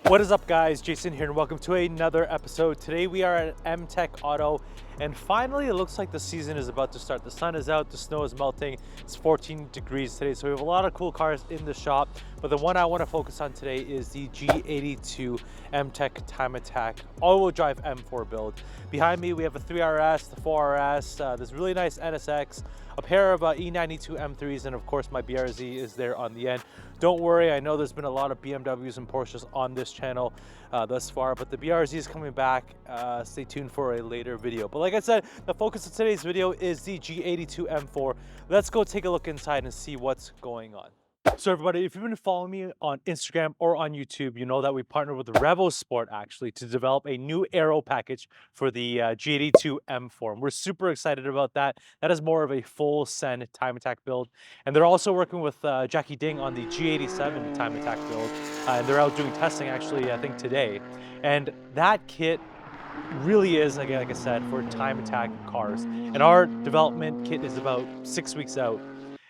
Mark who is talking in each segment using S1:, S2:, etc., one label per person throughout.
S1: What is up, guys? Jason here and welcome to another episode. Today we are at M-Tech Auto and finally it looks like the season is about to start. The sun is out, the snow is melting. It's 14 degrees today, so we have a lot of cool cars in the shop, but the one I want to focus on today is the G82 M-Tech Time Attack all-wheel drive M4 build. Behind me we have a 3RS, the 4RS, this really nice NSX, a pair of E92 M3s, and of course my BRZ is there on the end. Don't worry, I know there's been a lot of BMWs and Porsches on this channel thus far, but the BRZ is coming back. Stay tuned for a later video. But like I said, the focus of today's video is the G82 M4. Let's go take a look inside and see what's going on. So everybody, if you've been following me on Instagram or on YouTube, you know that we partnered with Revosport actually to develop a new aero package for the G82 M4. And we're super excited about that. That is more of a full send time attack build. And they're also working with Jackie Ding on the G87 time attack build. And they're out doing testing actually, I think today. And that kit really is, again, like I said, for time attack cars. And our development kit is about 6 weeks out.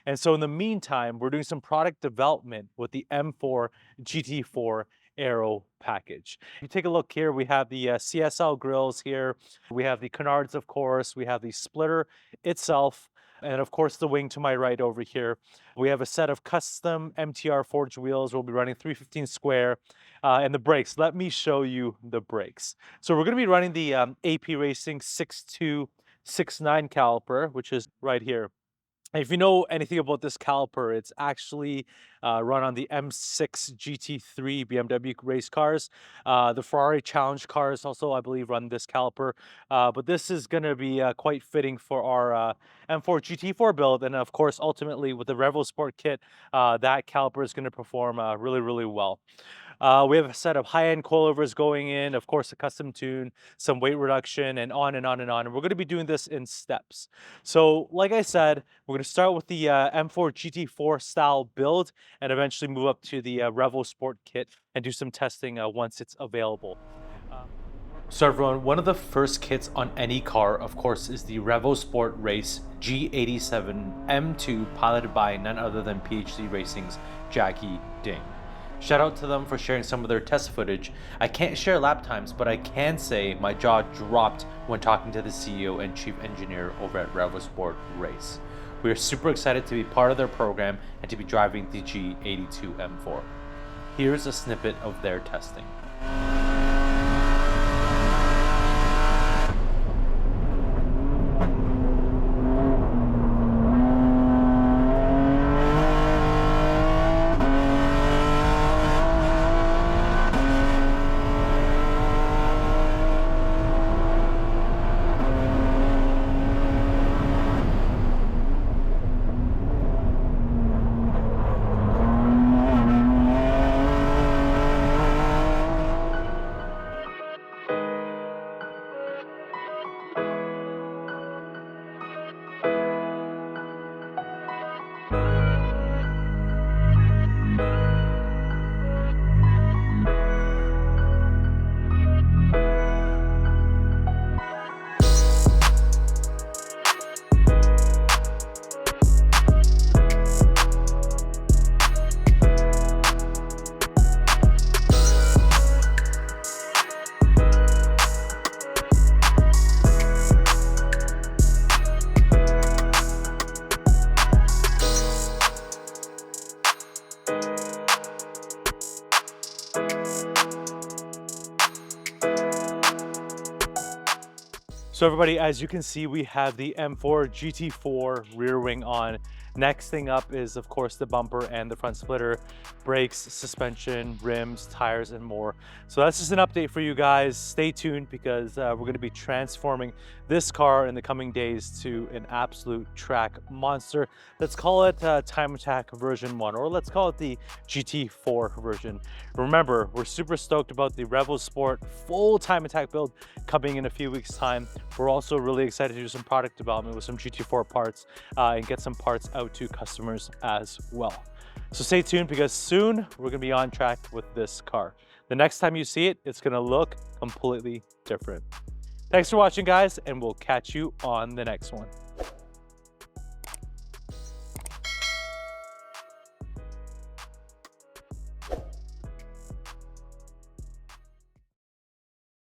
S1: And so in the meantime, we're doing some product development with the M4 GT4 Aero package. If you take a look here, we have the CSL grills here. We have the canards, of course. We have the splitter itself. And of course, the wing to my right over here. We have a set of custom MTR forged wheels. We'll be running 315 square. And the brakes, let me show you the brakes. So we're gonna be running the AP Racing 6269 caliper, which is right here. If you know anything about this caliper, it's actually run on the M6 GT3 BMW race cars. The Ferrari Challenge cars also, I believe, run this caliper. But this is going to be quite fitting for our M4 GT4 build. And of course, ultimately, with the Revosport kit, that caliper is going to perform really, really well. We have a set of high-end coilovers going in, of course, a custom tune, some weight reduction, and on and on and on. And we're going to be doing this in steps. So, like I said, we're going to start with the M4 GT4 style build and eventually move up to the Revosport kit and do some testing once it's available. So everyone, one of the first kits on any car, of course, is the Revosport Race G87 M2, piloted by none other than PhD Racing's Jackie Ding. Shout out to them for sharing some of their test footage. I can't share lap times, but I can say my jaw dropped when talking to the CEO and chief engineer over at Revosport Race. We are super excited to be part of their program and to be driving the G82 M4. Here's a snippet of their testing. So everybody, as you can see, we have the M4 GT4 rear wing on. Next thing up is, of course, the bumper and the front splitter, brakes, suspension, rims, tires, and more. So that's just an update for you guys. Stay tuned because we're going to be transforming this car in the coming days to an absolute track monster. Let's call it Time Attack version 1, or let's call it the GT4 version. Remember, we're super stoked about the Revosport full Time Attack build coming in a few weeks' time. We're also really excited to do some product development with some GT4 parts and get some parts out to customers as well. So stay tuned because soon we're going to be on track with this car. The next time you see it, it's going to look completely different. Thanks for watching, guys, and we'll catch you on the next one.